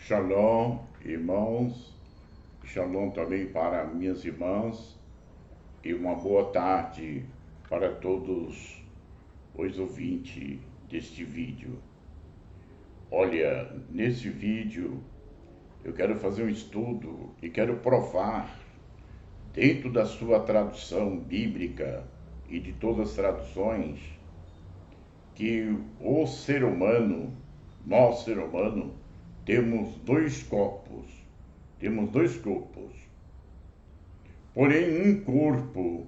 Shalom, irmãos, shalom também para minhas irmãs e uma boa tarde para todos os ouvintes deste vídeo. Olha, nesse vídeo eu quero fazer um estudo e quero provar, dentro da sua tradução bíblica e de todas as traduções, que o ser humano, nós ser humano, temos dois corpos. Porém, um corpo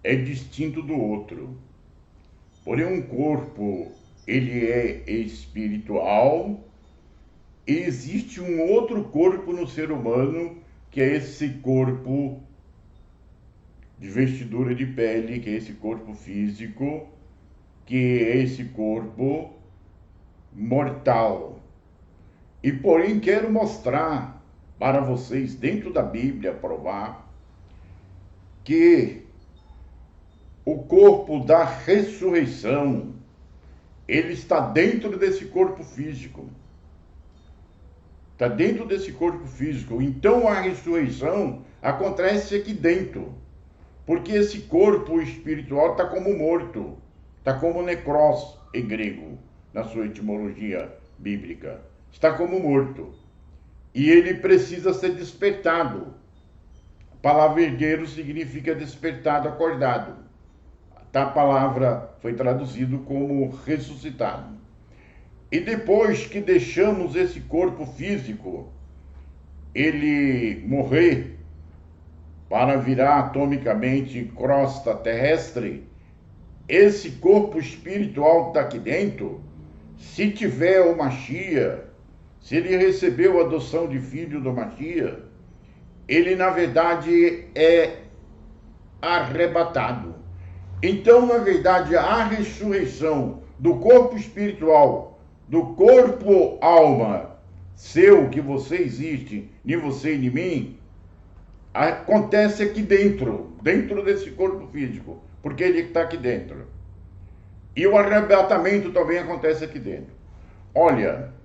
é distinto do outro. Porém, um corpo, ele é espiritual e existe um outro corpo no ser humano, que é esse corpo de vestidura de pele, que é esse corpo físico, que é esse corpo mortal. E porém quero mostrar para vocês, dentro da Bíblia, provar que o corpo da ressurreição, ele está dentro desse corpo físico. Está dentro desse corpo físico. Então a ressurreição acontece aqui dentro. Porque esse corpo espiritual está como morto. Está como necros em grego, na sua etimologia bíblica. Está como morto. E ele precisa ser despertado. A palavra ergueiro significa despertado, acordado. A palavra foi traduzido como ressuscitado. E depois que deixamos esse corpo físico, ele morrer para virar atomicamente crosta terrestre, esse corpo espiritual que está aqui dentro, se tiver o Mashiach, se ele recebeu a adoção de filho do Mashiach, ele na verdade é arrebatado. Então, na verdade, a ressurreição do corpo espiritual, do corpo alma seu, que você existe, nem você e nem mim, acontece aqui dentro desse corpo físico, porque ele está aqui dentro. E o arrebatamento também acontece aqui dentro. Olha,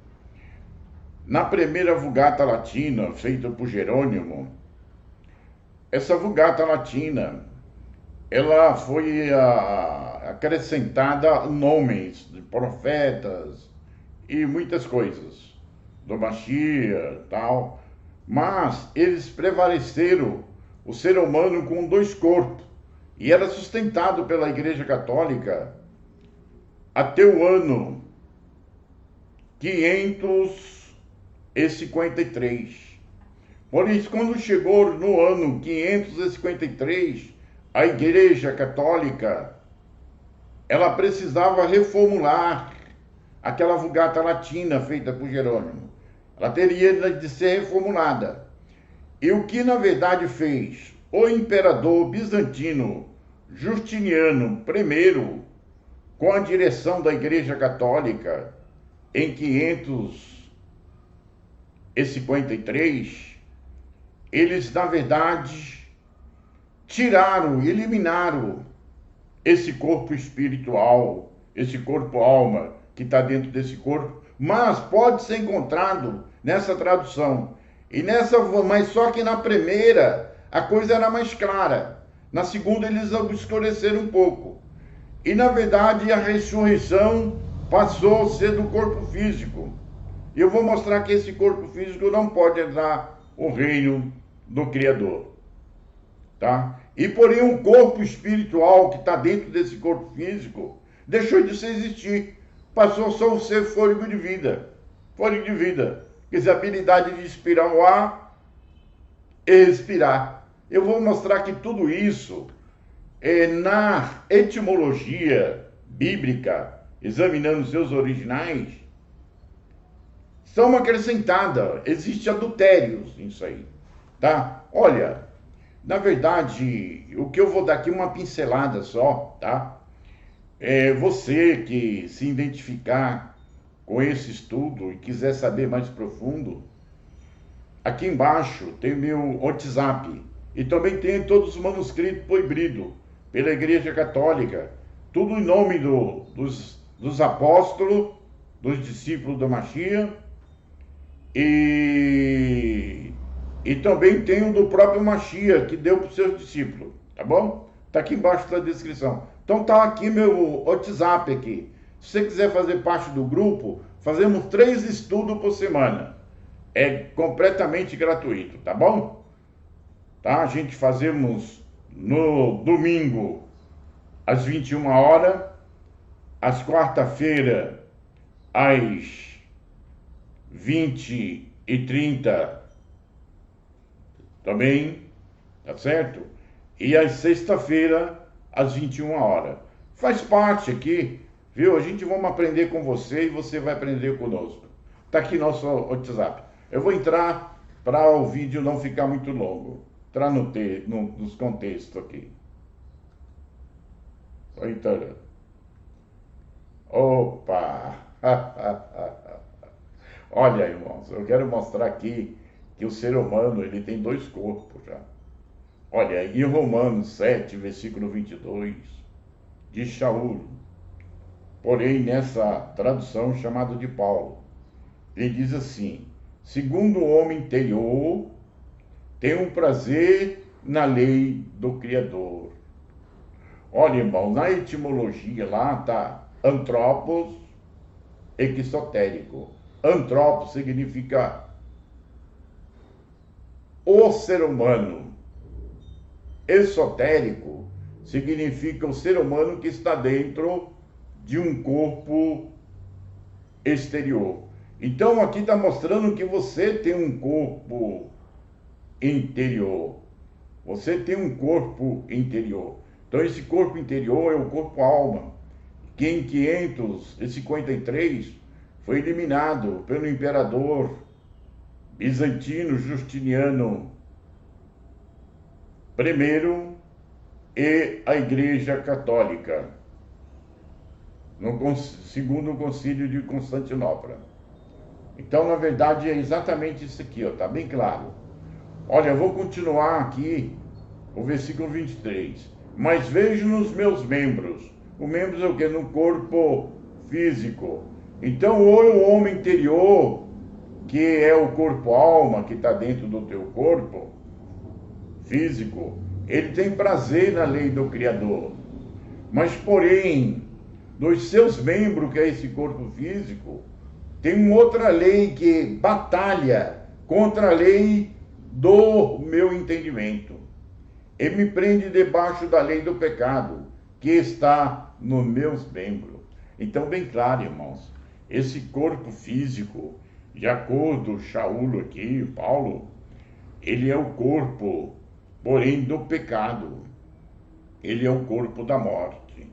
na primeira Vulgata Latina, feita por Jerônimo, essa Vulgata Latina, ela foi acrescentada nomes de profetas e muitas coisas, do Mashiach e tal, mas eles prevaleceram o ser humano com dois corpos, e era sustentado pela Igreja Católica até o ano 553. Por isso, quando chegou no ano 553, a Igreja Católica, ela precisava reformular aquela Vulgata Latina feita por Jerônimo. Ela teria de ser reformulada. E o que na verdade fez o imperador bizantino Justiniano I, com a direção da Igreja Católica, em 553, eles na verdade tiraram, eliminaram esse corpo espiritual, esse corpo alma que está dentro desse corpo, mas pode ser encontrado nessa tradução. Mas só que na primeira a coisa era mais clara. Na segunda eles obscureceram um pouco. E na verdade a ressurreição passou a ser do corpo físico. E eu vou mostrar que esse corpo físico não pode entrar no reino do Criador. Tá? E porém um corpo espiritual que está dentro desse corpo físico deixou de existir. Passou só a ser fôlego de vida. Fôlego de vida. Quer dizer, a habilidade de inspirar o ar e respirar. Eu vou mostrar que tudo isso, na etimologia bíblica, examinando seus originais, são acrescentadas. Existem adultérios nisso aí. Tá? Olha, na verdade, o que eu vou dar aqui é uma pincelada só, tá? Você que se identificar com esse estudo e quiser saber mais profundo, aqui embaixo tem meu WhatsApp e também tem todos os manuscritos proibidos pela Igreja Católica, tudo em nome dos apóstolos, dos discípulos do Mashiach E, e também tem o do próprio Mashiach, que deu para os seus discípulos, tá bom? Tá aqui embaixo da descrição. Então tá aqui meu WhatsApp aqui. Se você quiser fazer parte do grupo, fazemos 3 estudos por semana. É completamente gratuito, tá bom? Tá? A gente fazemos no domingo às 21 horas, às quarta-feira às 20h30 também, tá certo? E às sexta-feira às 21 horas. Faz parte aqui, viu? A gente vamos aprender com você e você vai aprender conosco. Tá aqui nosso WhatsApp. Eu vou entrar para o vídeo não ficar muito longo. Entrar nos contextos aqui. Tô entrando. Opa! Olha, irmãos, eu quero mostrar aqui que o ser humano ele tem 2 corpos já. Olha, em Romanos 7, versículo 22, diz Shaul, porém nessa tradução chamada de Paulo, ele diz assim: segundo o homem interior, tem um prazer na lei do Criador. Olha, irmão, na etimologia lá está antropos exotérico. Antropos significa o ser humano. Esotérico significa o ser humano que está dentro de um corpo exterior. Então aqui está mostrando que você tem um corpo interior. Você tem um corpo interior. Então esse corpo interior é o corpo alma, que em 553 foi eliminado pelo imperador bizantino Justiniano I e a Igreja Católica, no segundo concílio de Constantinopla. Então, na verdade, é exatamente isso aqui, ó, tá bem claro. Olha, eu vou continuar aqui o versículo 23. Mas vejo nos meus membros, o membros é o que? No corpo físico. Então, ou o homem interior, que é o corpo-alma, que está dentro do teu corpo físico, ele tem prazer na lei do Criador. Mas, porém, dos seus membros, que é esse corpo físico, tem uma outra lei que batalha contra a lei do meu entendimento. Ele me prende debaixo da lei do pecado, que está nos meus membros. Então, bem claro, irmãos, esse corpo físico, de acordo com Shaul aqui, Paulo, ele é o corpo, porém, do pecado. Ele é o corpo da morte.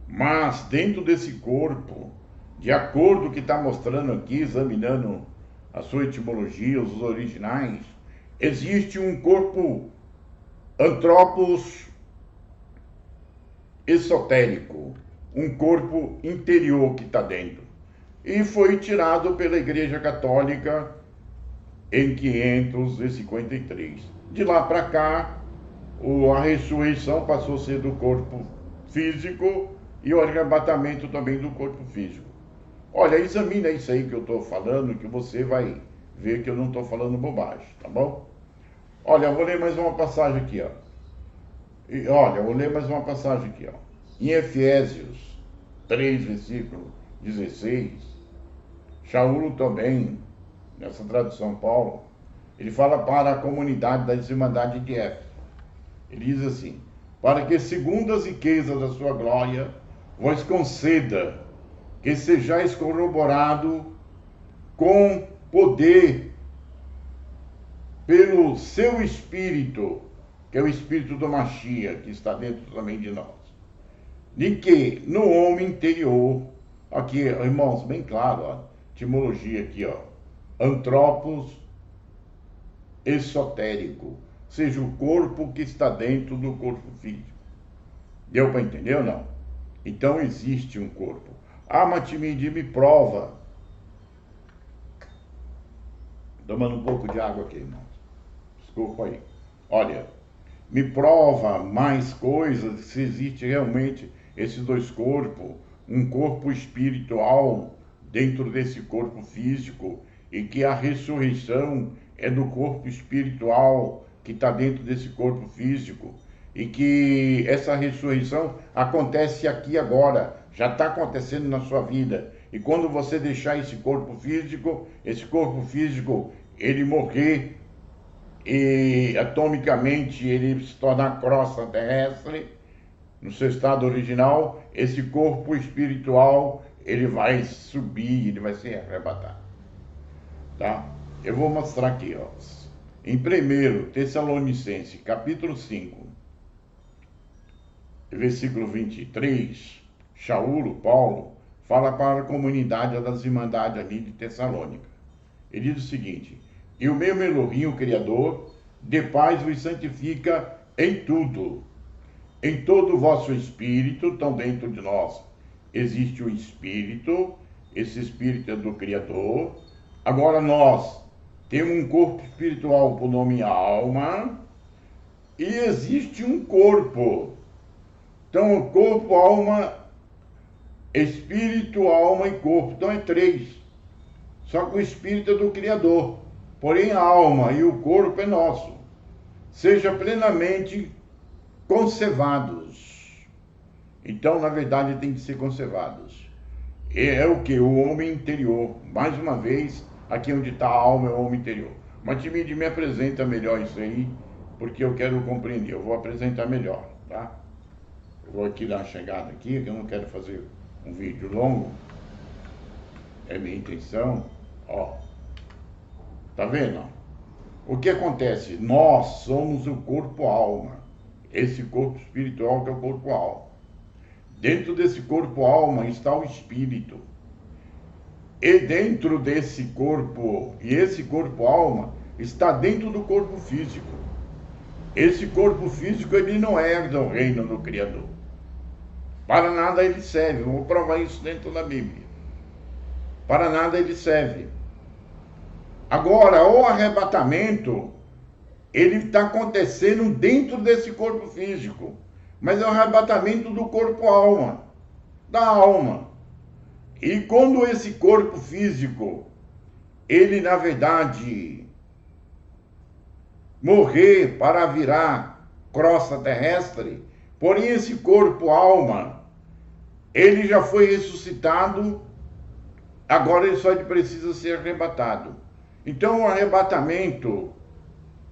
Mas, dentro desse corpo, de acordo com o que está mostrando aqui, examinando a sua etimologia, os originais, existe um corpo antropos esotérico, um corpo interior que está dentro. E foi tirado pela Igreja Católica em 553. De lá para cá, a ressurreição passou a ser do corpo físico e o arrebatamento também do corpo físico. Olha, examina isso aí que eu estou falando, que você vai ver que eu não estou falando bobagem, tá bom? Olha, eu vou ler mais uma passagem aqui, ó. Eu vou ler mais uma passagem aqui, ó. Em Efésios 3, versículo 16, Shaul também, nessa tradução Paulo, ele fala para a comunidade da Irmandade de Éfeso. Ele diz assim: para que segundo as riquezas da sua glória, vos conceda que sejais corroborado com poder pelo seu Espírito, que é o Espírito do Mashiach, que está dentro também de nós. De que no homem interior, aqui, irmãos, bem claro, ó, etimologia aqui, ó, antropos esotérico, ou seja, o corpo que está dentro do corpo físico. Deu para entender ou não? Então existe um corpo. Ah, Matimidi, me prova. Tomando um pouco de água aqui, irmãos. Desculpa aí. Olha, me prova mais coisas se existe realmente esses 2 corpos, um corpo espiritual dentro desse corpo físico e que a ressurreição é do corpo espiritual que está dentro desse corpo físico, e que essa ressurreição acontece aqui agora, já está acontecendo na sua vida. E quando você deixar esse corpo físico, ele morrer e atomicamente ele se tornar crosta terrestre, no seu estado original, esse corpo espiritual ele vai subir, ele vai ser arrebatado. Tá? Eu vou mostrar aqui, ó. Em 1 Tessalonicenses, capítulo 5, versículo 23, Paulo, fala para a comunidade das Irmandades ali de Tessalônica. Ele diz o seguinte: e o meu Elohim, o Criador, de paz vos santifica em tudo. Em todo o vosso espírito, estão dentro de nós, existe o espírito, esse espírito é do Criador. Agora nós temos um corpo espiritual por nome alma, e existe um corpo. Então, o corpo, alma, espírito, alma e corpo. Então, é 3. Só que o espírito é do Criador. Porém, a alma e o corpo é nosso. Seja plenamente conservados. Então, na verdade, tem que ser conservados. É o que? O homem interior. Mais uma vez, aqui onde está a alma é o homem interior. Mas Timide me apresenta melhor isso aí, porque eu quero compreender. Eu vou apresentar melhor, tá? Eu vou aqui dar uma chegada aqui, que eu não quero fazer um vídeo longo. É minha intenção. Ó. Tá vendo? O que acontece? Nós somos o corpo-alma. Esse corpo espiritual que é o corpo-alma. Dentro desse corpo-alma está o espírito. E dentro desse corpo, e esse corpo-alma está dentro do corpo físico. Esse corpo físico, ele não herda o reino do Criador. Para nada ele serve. Vou provar isso dentro da Bíblia. Para nada ele serve. Agora, o arrebatamento, ele está acontecendo dentro desse corpo físico. Mas é o arrebatamento do corpo-alma, da alma. E quando esse corpo físico, ele na verdade morrer para virar crosta terrestre, porém esse corpo-alma, ele já foi ressuscitado, agora ele só precisa ser arrebatado. Então o arrebatamento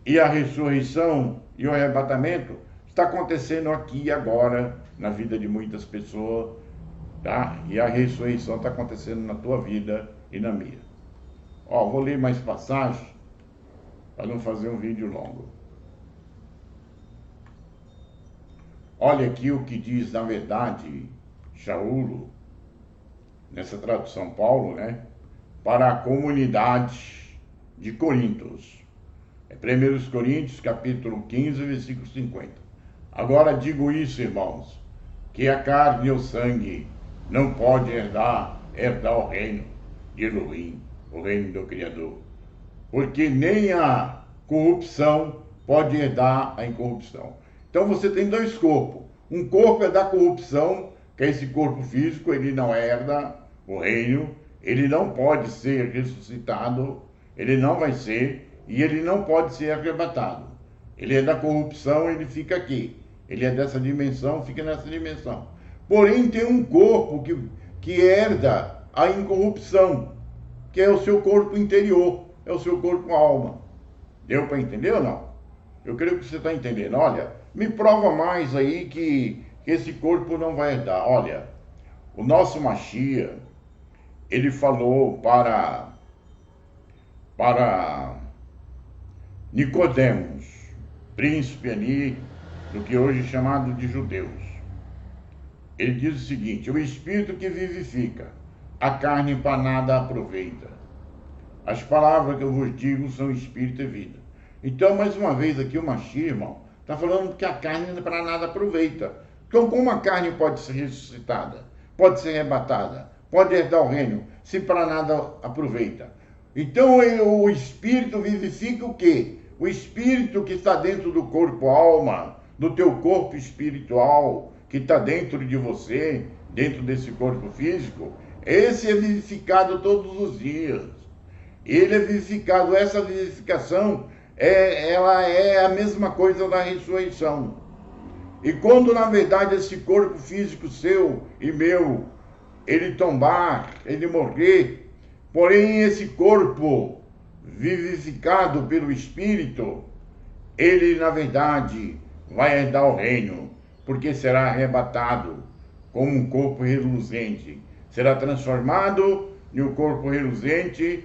e a ressurreição e o arrebatamento está acontecendo aqui e agora na vida de muitas pessoas, tá? E a ressurreição está acontecendo na tua vida e na minha. Ó, vou ler mais passagens para não fazer um vídeo longo. Olha aqui o que diz, na verdade, Shaul, nessa tradução Paulo, né? Para a comunidade de Coríntios. É 1 Coríntios, capítulo 15, versículo 50. Agora digo isso, irmãos, que a carne e o sangue não pode herdar o reino de Elohim, o reino do Criador. Porque nem a corrupção pode herdar a incorrupção. Então você tem 2 corpos. Um corpo é da corrupção, que é esse corpo físico, ele não herda o reino, ele não pode ser ressuscitado, ele não vai ser, e ele não pode ser arrebatado. Ele é da corrupção, ele fica aqui. Ele é dessa dimensão, fica nessa dimensão. Porém, tem um corpo que herda a incorrupção, que é o seu corpo interior, é o seu corpo-alma. Deu para entender ou não? Eu creio que você está entendendo. Olha, me prova mais aí que esse corpo não vai herdar. Olha, o nosso Mashiach, ele falou para Nicodemos, príncipe ali, do que hoje é chamado de judeus. Ele diz o seguinte: o espírito que vivifica, a carne para nada aproveita. As palavras que eu vos digo são espírito e vida. Então, mais uma vez aqui o Mashiach, irmão, está falando que a carne para nada aproveita. Então, como a carne pode ser ressuscitada, pode ser arrebatada, pode herdar o reino, se para nada aproveita? Então, o espírito vivifica o quê? O espírito que está dentro do corpo-alma, do teu corpo espiritual, que está dentro de você, dentro desse corpo físico, esse é vivificado todos os dias. Ele é vivificado. Essa vivificação, ela é a mesma coisa da ressurreição. E quando, na verdade, esse corpo físico seu e meu, ele tombar, ele morrer, porém esse corpo vivificado pelo Espírito, ele, na verdade, vai herdar o reino, porque será arrebatado como um corpo reluzente. Será transformado em um corpo reluzente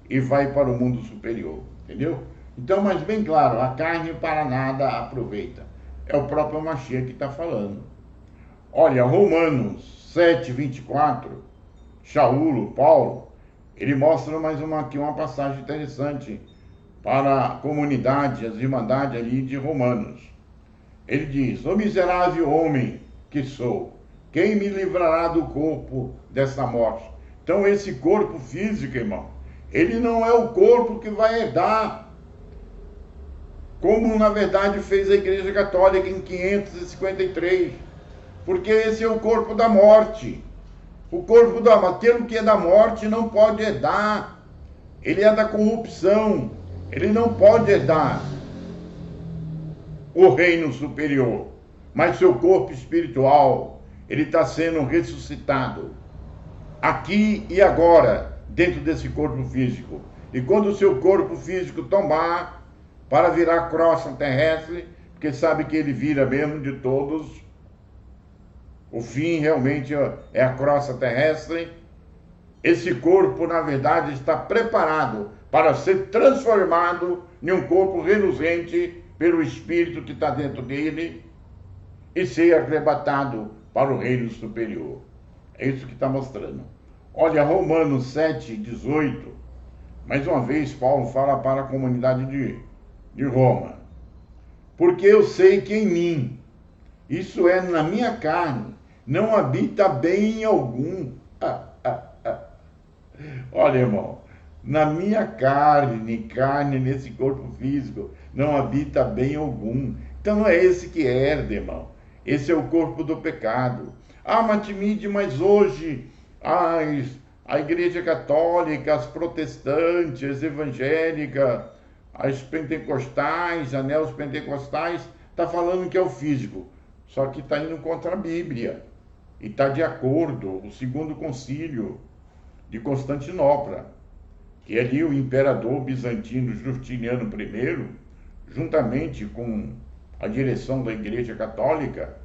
e vai para o mundo superior, entendeu? Então, mas bem claro, a carne para nada aproveita. É o próprio Mashiach que está falando. Olha, Romanos 7:24, Shaulo, Paulo, ele mostra mais aqui uma passagem interessante para a comunidade, as irmandades ali de Romanos. Ele diz: "Ó miserável homem que sou, quem me livrará do corpo dessa morte?" Então esse corpo físico, irmão, ele não é o corpo que vai herdar, como na verdade fez a Igreja Católica em 553, porque esse é o corpo da morte. O corpo da morte, aquilo que é da morte não pode herdar, ele é da corrupção, ele não pode herdar o reino superior, mas seu corpo espiritual, ele está sendo ressuscitado aqui e agora, dentro desse corpo físico. E quando o seu corpo físico tombar para virar crosta terrestre, porque sabe que ele vira mesmo de todos, o fim realmente é a crosta terrestre, esse corpo, na verdade, está preparado para ser transformado em um corpo reluzente pelo Espírito que está dentro dele e ser arrebatado para o reino superior. É isso que está mostrando. Olha, Romanos 7:18, mais uma vez Paulo fala para a comunidade de Roma. Porque eu sei que em mim, isso é, na minha carne, não habita bem algum. Olha, irmão, na minha carne nesse corpo físico, não habita bem algum. Então não é esse que herda, irmão. Esse é o corpo do pecado. Matimide, mas hoje a Igreja Católica, as protestantes, as evangélicas, as pentecostais, as neopentecostais, está falando que é o físico. Só que está indo contra a Bíblia. E está de acordo, o segundo concílio de Constantinopla, que ali o imperador bizantino Justiniano I, juntamente com a direção da Igreja Católica,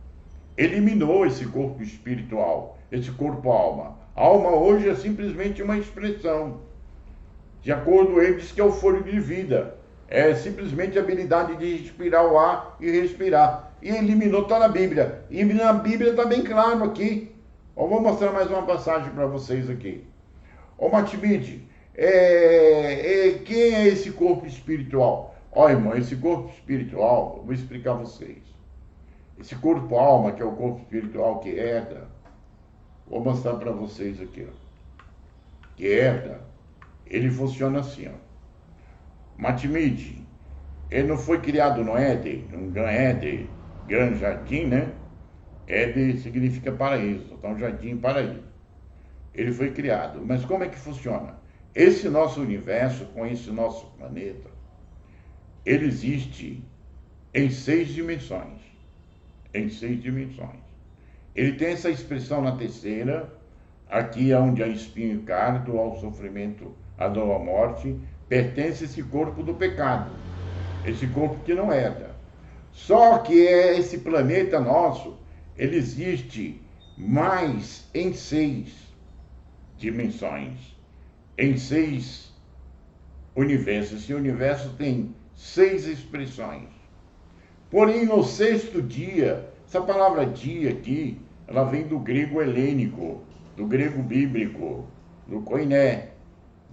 eliminou esse corpo espiritual, esse corpo-alma. A alma hoje é simplesmente uma expressão. De acordo com eles, que é o fôlego de vida. É simplesmente a habilidade de respirar o ar e respirar. E eliminou, está na Bíblia. E na Bíblia está bem claro aqui. Vou mostrar mais uma passagem para vocês aqui. Matimide, quem é esse corpo espiritual? Irmão, esse corpo espiritual, eu vou explicar a vocês. Esse corpo-alma, que é o corpo espiritual que herda, vou mostrar para vocês aqui, que herda, ele funciona assim, Matimide, ele não foi criado no Éden, no Gan Éden, Gran Jardim, né? Éden significa paraíso, então jardim, paraíso. Ele foi criado, mas como é que funciona? Esse nosso universo, com esse nosso planeta, ele existe em 6 dimensões. Em 6 dimensões. Ele tem essa expressão na terceira, aqui onde há espinho e cardo, ao sofrimento, à dor, à morte, pertence esse corpo do pecado, esse corpo que não herda. Só que esse planeta nosso, ele existe mais em 6 dimensões, em 6 universos. Esse universo tem 6 expressões. Porém, no 6º dia, essa palavra dia aqui, ela vem do grego helênico, do grego bíblico, do koiné.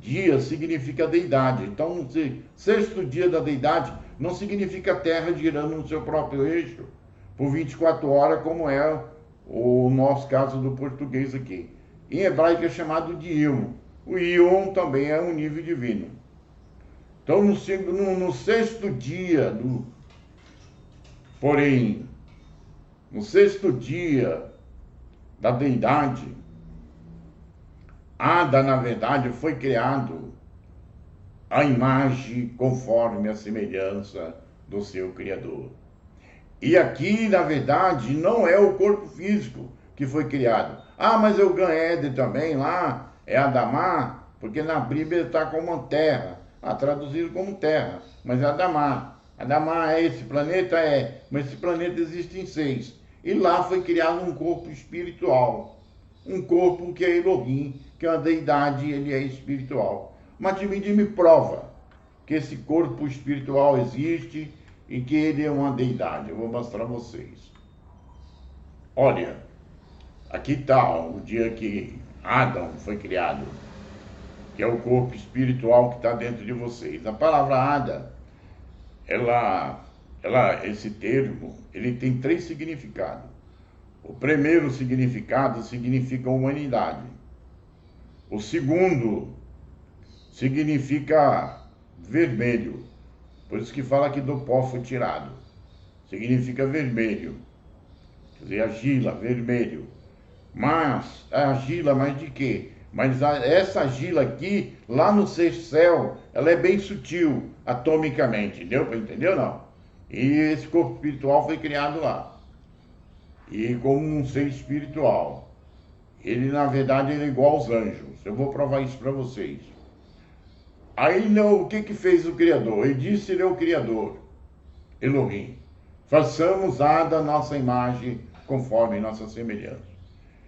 Dia significa deidade. Então, o 6º dia da deidade não significa a Terra girando no seu próprio eixo por 24 horas, como é o nosso caso do português aqui. Em hebraico é chamado de Ion. O Ion também é um nível divino. Então, no 6º dia, porém, no 6º dia da deidade, Ada, na verdade, foi criado a imagem conforme a semelhança do seu Criador. E aqui, na verdade, não é o corpo físico que foi criado. Ah, mas eu ganhei também lá, é Adamá, porque na Bíblia está como terra. Ah, traduzido como terra, mas é Adamá. Adamá é esse planeta? É, mas esse planeta existe em 6. E lá foi criado um corpo espiritual. Um corpo que é Elohim, que é uma deidade, ele é espiritual. Mas me prova que esse corpo espiritual existe e que ele é uma deidade. Eu vou mostrar a vocês. Olha, aqui está o dia que Adão foi criado, que é o corpo espiritual que está dentro de vocês. A palavra Ada, esse termo, ele tem 3 significados. O primeiro significado significa humanidade. O segundo significa vermelho. Por isso que fala que do pó foi tirado. Significa vermelho. Quer dizer, argila, vermelho. Mas, a argila, mas de quê? Mas essa argila aqui, lá no sexto céu, ela é bem sutil, atomicamente. Deu para entender ou não? E esse corpo espiritual foi criado lá. E como um ser espiritual. Ele, na verdade, ele é igual aos anjos. Eu vou provar isso para vocês. Aí, o que fez o Criador? Ele disse, ele é o Criador, Elohim. Façamos Ada nossa imagem, conforme nossa semelhança.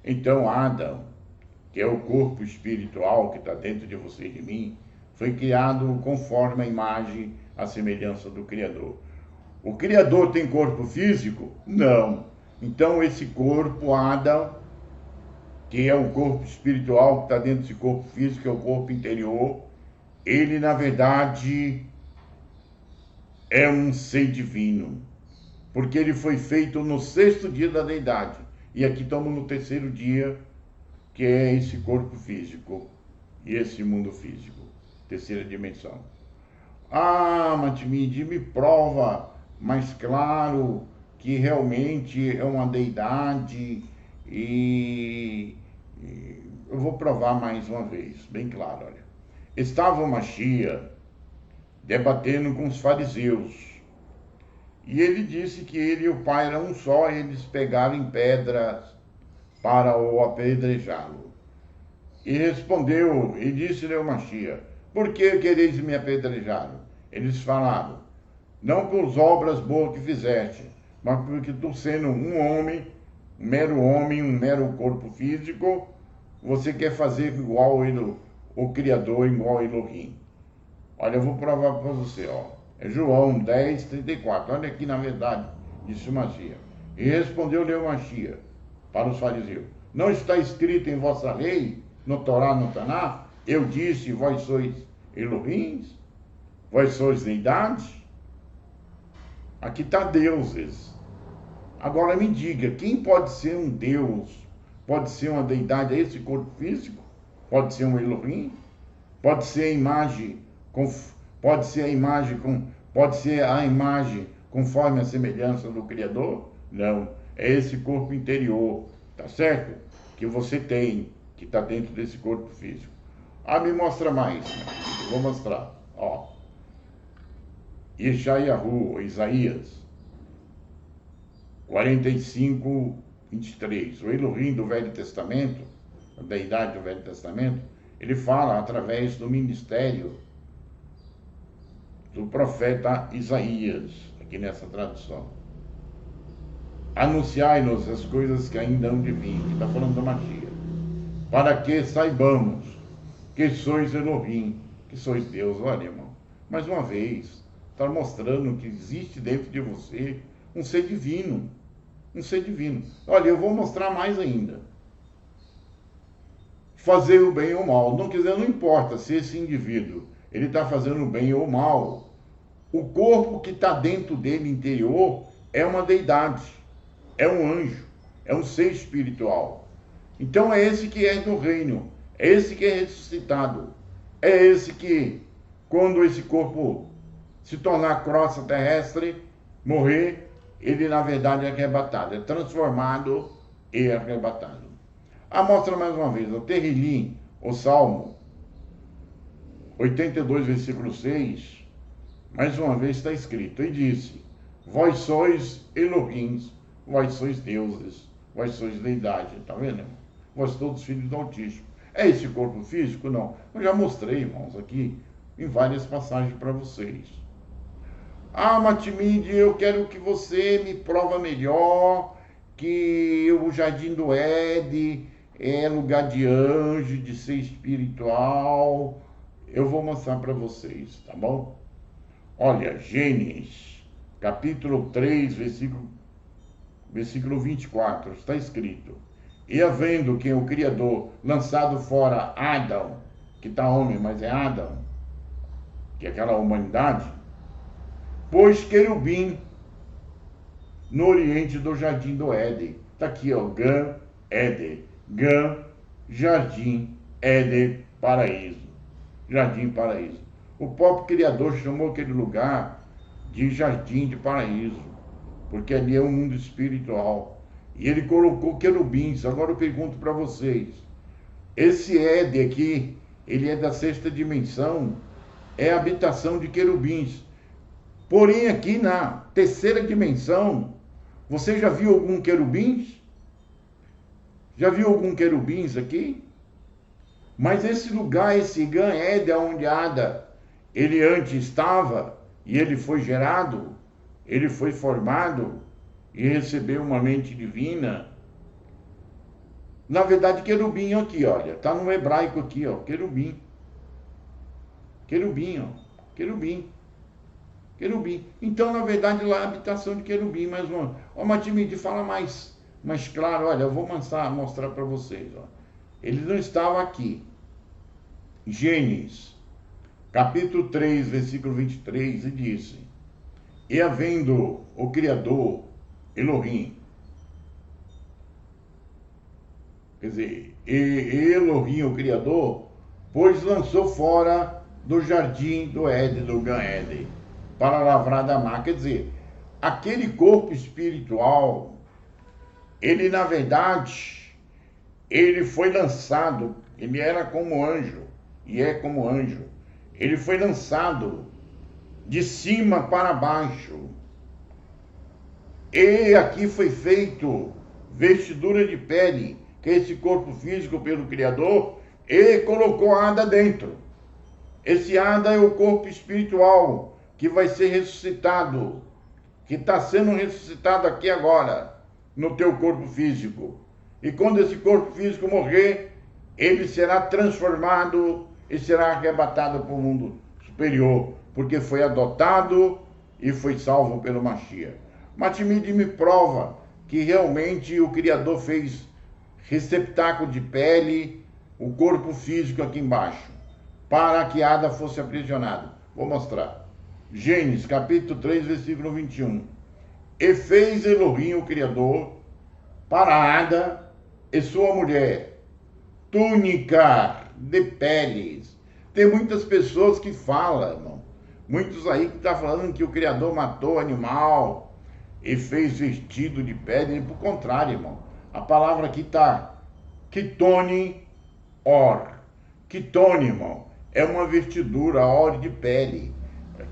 Então, Adão, que é o corpo espiritual que está dentro de você e de mim, foi criado conforme a imagem, a semelhança do Criador. O Criador tem corpo físico? Não. Então, esse corpo, Adão, que é o corpo espiritual que está dentro desse corpo físico, que é o corpo interior, ele, na verdade, é um ser divino, porque ele foi feito no 6º dia da deidade. E aqui estamos no 3º dia, que é esse corpo físico e esse mundo físico, 3ª dimensão. Ah, Matimide, me prova mais claro que realmente é uma deidade e eu vou provar mais uma vez, bem claro, olha. Estava o Mashiach debatendo com os fariseus. E ele disse que ele e o pai eram um só, e eles pegaram em pedras para o apedrejá-lo. E respondeu, e disse-lhe o Mashiach, por que quereis me apedrejar? Eles falaram, não por as obras boas que fizeste, mas porque tu sendo um homem, um mero corpo físico, você quer fazer igual ele, o Criador, igual a Elohim. Olha, eu vou provar para você, ó. É João 10, 34. Olha aqui, na verdade, disse o Mashiach. E respondeu-lhe o Mashiach para os fariseus, não está escrito em vossa lei, no Torá, no Taná, eu disse, vós sois Elohims, vós sois deidades? Aqui está deuses. Agora me diga, quem pode ser um deus? Pode ser uma deidade, esse corpo físico? Pode ser um Elohim? Pode ser a imagem, pode ser a imagem conforme a semelhança do Criador? Não, é esse corpo interior, tá certo? Que você tem, que está dentro desse corpo físico. Ah, me mostra mais, eu vou mostrar, ó. Isaías 45, 23. O Elohim do Velho Testamento, a deidade do Velho Testamento, ele fala através do ministério do profeta Isaías, aqui nessa tradução. Anunciai-nos as coisas que ainda hão de vir, que está falando da Mashiach, para que saibamos que sois Elohim, que sois Deus. Olha, irmão, mais uma vez, está mostrando que existe dentro de você um ser divino, um ser divino. Olha, eu vou mostrar mais ainda. Fazer o bem ou mal, não importa se esse indivíduo ele está fazendo o bem ou mal, o corpo que está dentro dele interior é uma deidade, é um anjo, é um ser espiritual. Então é esse que é do reino, é esse que é ressuscitado, é esse que, quando esse corpo se tornar crosta terrestre, morrer, ele na verdade é arrebatado, é transformado e arrebatado. Ah, mostra mais uma vez, o Terrilim, o Salmo 82, versículo 6, mais uma vez está escrito, e disse, vós sois Elohims, vós sois deuses, vós sois deidade, tá vendo, irmão? Vós todos filhos do Altíssimo. É esse corpo físico? Não. Eu já mostrei, irmãos, aqui em várias passagens para vocês. Ah, Matimide, eu quero que você me prova melhor que o Jardim do Éden é lugar de anjo, de ser espiritual. Eu vou mostrar para vocês, tá bom? Olha, Gênesis, capítulo 3, versículo 24, está escrito, e havendo quem o Criador lançado fora Adão, que está homem, mas é Adão, que é aquela humanidade, pôs querubim no oriente do Jardim do Éden. Está aqui, ó, Gan, Éden, Gan, Jardim, Éden, Paraíso. Jardim, Paraíso. O próprio Criador chamou aquele lugar de Jardim de Paraíso, porque ali é um mundo espiritual. E ele colocou querubins. Agora eu pergunto para vocês, esse Éden aqui, ele é da sexta dimensão, é a habitação de querubins. Porém, aqui na terceira dimensão, você já viu algum querubins? Já viu algum querubins aqui? Mas esse lugar, esse Gan Éden, onde Ada, ele antes estava, e ele foi gerado, ele foi formado, e recebeu uma mente divina. Na verdade, querubim aqui, olha, está no hebraico aqui, ó, querubim. Querubim, ó, querubim. Querubim. Então, na verdade, lá é a habitação de querubim, mais uma. Ó, Matimide, fala mais claro, olha, eu vou mostrar para vocês, ó. Ele não estava aqui. Gênesis, capítulo 3, versículo 23, e disse, e havendo o Criador, Elohim, quer dizer, e Elohim, o Criador, pois lançou fora do jardim do Éden, do Gan Éden, para lavrar da mar. Quer dizer, aquele corpo espiritual, ele na verdade, ele foi lançado, ele era como anjo, e é como anjo, ele foi lançado de cima para baixo, e aqui foi feito vestidura de pele, que é esse corpo físico pelo Criador, e colocou Ada dentro. Esse Ada é o corpo espiritual, que vai ser ressuscitado, que está sendo ressuscitado aqui agora, no teu corpo físico. E quando esse corpo físico morrer, ele será transformado e será arrebatado para o mundo superior, porque foi adotado e foi salvo pelo Mashiach. Matimide me prova que realmente o Criador fez receptáculo de pele, o corpo físico aqui embaixo, para que Ada fosse aprisionado. Vou mostrar. Gênesis, capítulo 3, versículo 21. E fez Elohim, o Criador, para Ada e sua mulher, túnica de peles. Tem muitas pessoas que falam, irmão. Muitos aí que estão falando que o Criador matou o animal e fez vestido de pele. E por contrário, irmão. A palavra aqui está kitone or. Kitone, irmão, é uma vestidura, or de pele.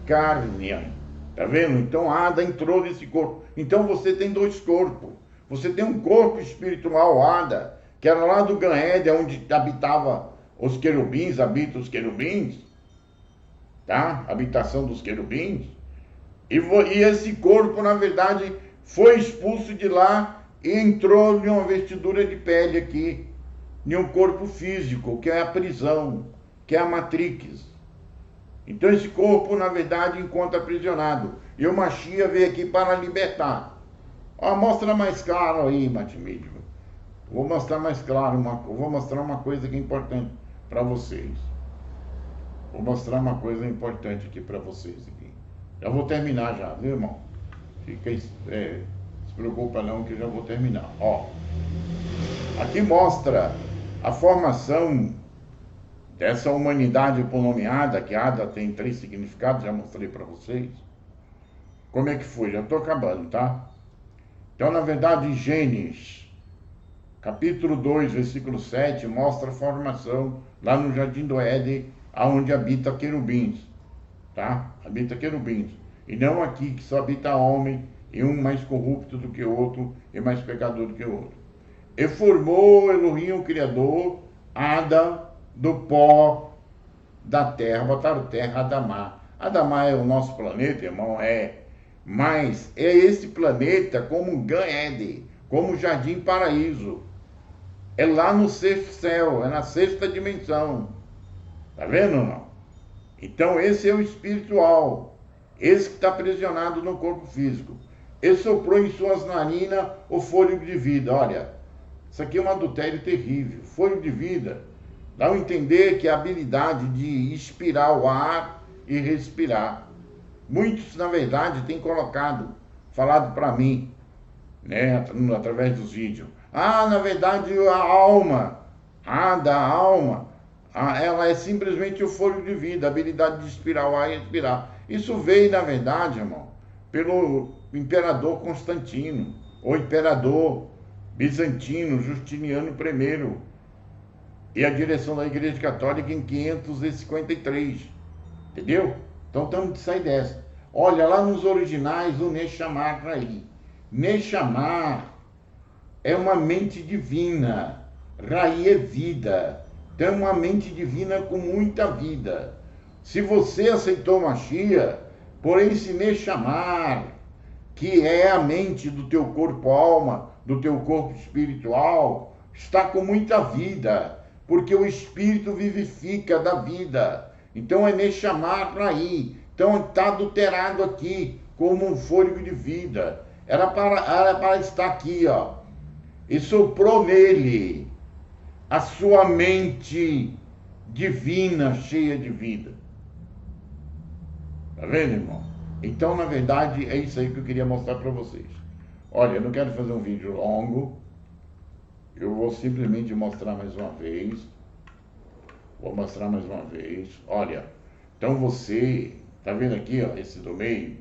Carne, tá vendo? Então Ada entrou nesse corpo. Então você tem dois corpos. Você tem um corpo espiritual, Ada, que era lá do Gan Éden, onde habitava os querubins, habita os querubins, tá? Habitação dos querubins. E esse corpo, na verdade, foi expulso de lá e entrou em uma vestidura de pele aqui, em um corpo físico, que é a prisão, que é a Matrix. Então esse corpo, na verdade, encontra aprisionado. E o Mashiach veio aqui para libertar. Ó, mostra mais claro aí, Matimide. Vou mostrar mais claro, vou mostrar uma coisa que é importante para vocês. Vou mostrar uma coisa importante aqui para vocês. Aqui. Já vou terminar já, viu, irmão? Fica, se preocupa não que eu já vou terminar. Ó, aqui mostra a formação dessa humanidade ponomeada, que Ada tem 3 significados, já mostrei para vocês. Como é que foi? Já estou acabando, tá? Então, na verdade, Gênesis, capítulo 2, versículo 7, mostra a formação lá no Jardim do Éden aonde habita querubins, tá? Habita querubins. E não aqui que só habita homem, e um mais corrupto do que o outro, e mais pecador do que o outro. E formou Elohim, o Criador, Adam, do pó da terra. Botaram terra, Adamá. Adamá é o nosso planeta, irmão, mas é esse planeta como Gan Eden, como Jardim Paraíso. É lá no sexto céu, é na sexta dimensão. Tá vendo ou não? Então esse é o espiritual, esse que está aprisionado no corpo físico. Ele soprou em suas narinas o fôlego de vida. Olha, isso aqui é um adultério terrível. Fôlego de vida dá a entender que é a habilidade de expirar o ar e respirar. Muitos, na verdade, têm falado para mim, né, através dos vídeos. Na verdade, a alma, da alma, ela é simplesmente o fôlego de vida, a habilidade de expirar o ar e respirar. Isso veio, na verdade, irmão, pelo imperador Constantino, ou imperador bizantino, Justiniano I, e a direção da Igreja Católica em 553. Entendeu? Então temos que sair dessa. Olha, lá nos originais, o Nechamar tá aí. Nechamar é uma mente divina. Raí é vida. Tem uma mente divina com muita vida. Se você aceitou Mashiach, porém se Nechamar, que é a mente do teu corpo-alma, do teu corpo espiritual, está com muita vida, porque o espírito vivifica da vida. Então é Nechamar aí. Então está adulterado aqui, como um fôlego de vida. Era para estar aqui, ó. E soprou nele a sua mente divina, cheia de vida. Tá vendo, irmão? Então, na verdade, é isso aí que eu queria mostrar para vocês. Olha, eu não quero fazer um vídeo longo. Eu vou simplesmente mostrar mais uma vez. Vou mostrar mais uma vez. Olha, então você, tá vendo aqui, ó, esse do meio?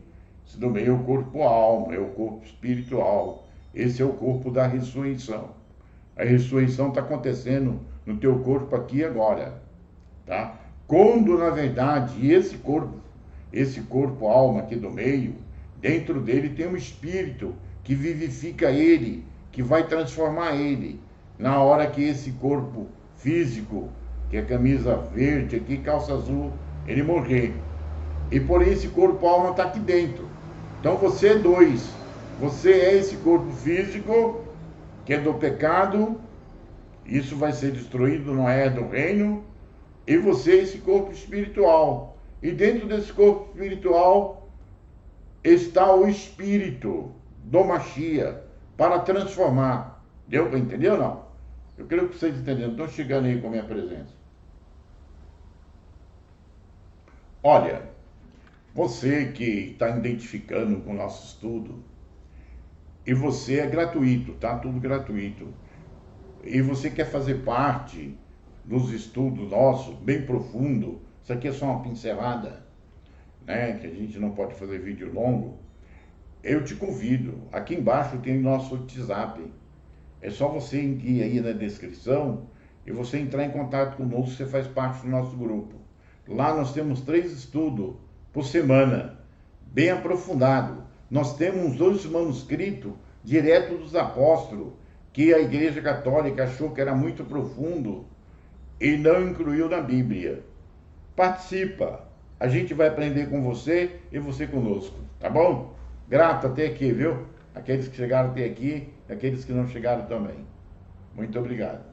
Esse do meio é o corpo-alma, é o corpo espiritual. Esse é o corpo da ressurreição. A ressurreição está acontecendo no teu corpo aqui e agora, tá? Quando, na verdade, esse corpo-alma aqui do meio, dentro dele tem um espírito que vivifica ele, que vai transformar ele. Na hora que esse corpo físico, que é camisa verde aqui, calça azul, ele morrer. E porém esse corpo-alma está aqui dentro. Então você é dois. Você é esse corpo físico, que é do pecado, isso vai ser destruído, não é do reino, e você é esse corpo espiritual. E dentro desse corpo espiritual está o espírito do Mashiach para transformar. Deu para entender ou não? Eu creio que vocês entenderam. Estão chegando aí com a minha presença. Olha, você que está identificando com o nosso estudo, e você é gratuito, tá? Tudo gratuito. E você quer fazer parte dos estudos nossos, bem profundo, isso aqui é só uma pincelada, né? Que a gente não pode fazer vídeo longo. Eu te convido, aqui embaixo tem o nosso WhatsApp. É só você ir aí na descrição e você entrar em contato conosco, você faz parte do nosso grupo. Lá nós temos 3 estudos por semana, bem aprofundado. Nós temos 2 manuscritos direto dos apóstolos, que a Igreja Católica achou que era muito profundo e não incluiu na Bíblia. Participa, a gente vai aprender com você e você conosco, tá bom? Grato até aqui, viu? Aqueles que chegaram até aqui, aqueles que não chegaram também. Muito obrigado.